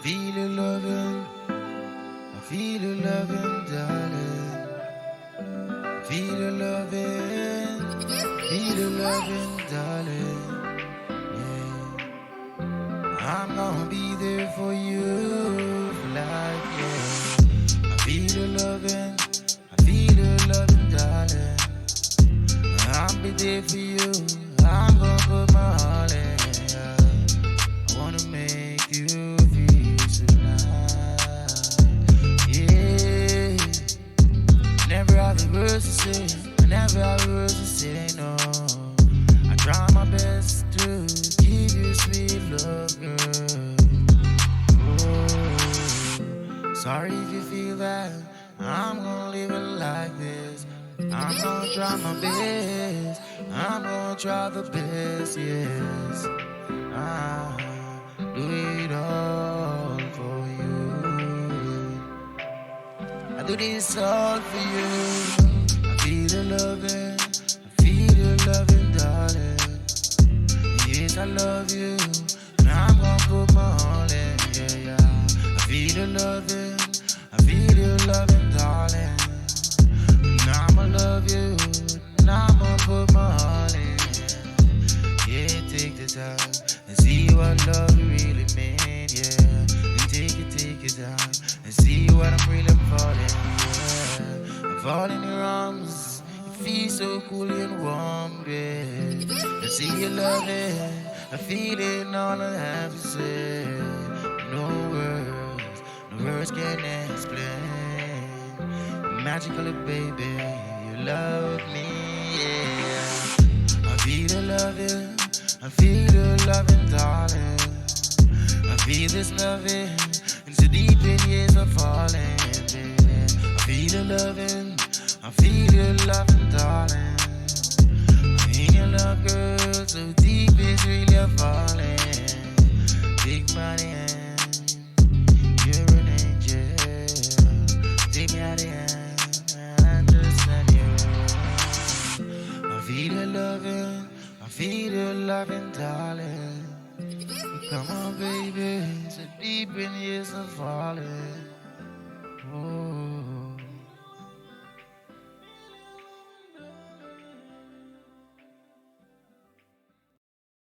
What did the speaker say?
feel your loving, I feel your loving, darling. Feel your loving, feel your loving, darling. Yeah. I'm gonna be there for you for life, yeah. I feel your loving, I feel your loving, darling. I'll be there for you, I'm gonna put my heart in, yeah. I wanna make you feel tonight, yeah. Never have the words to say, I never have the words to say no. I try my best to give you sweet love, girl. Oh, sorry if you feel that I'm gonna live it like this. I'm gonna try my best, I'm gonna try the best, yes. I do it all for you. I do this all for you. I feel the loving, I feel the loving, darling. Yes, I love you, and I'm gonna put my all in, yeah, yeah. I feel the loving, I feel the loving, darling. And I'ma love you, and I'ma put my all in. Yeah, take the time and see what love really means, yeah. And take your time and see what I'm really falling, yeah. I'm falling in your arms, it feels so cool and warm, yeah. I see you love it, I feel it, all I have to say. No words can explain. Magically, baby, you love me, yeah. I feel the loving, I feel the loving, darling. I feel this loving, and so deep in years of falling, baby. I feel the loving, I feel the loving, darling. I feel your love, girl, so deep it's really a falling. Take my hand, you're an angel. Take me out the hand, I understand you. I feel the loving, I feel the loving, darling. Come on, baby, so deep in years of falling. Oh.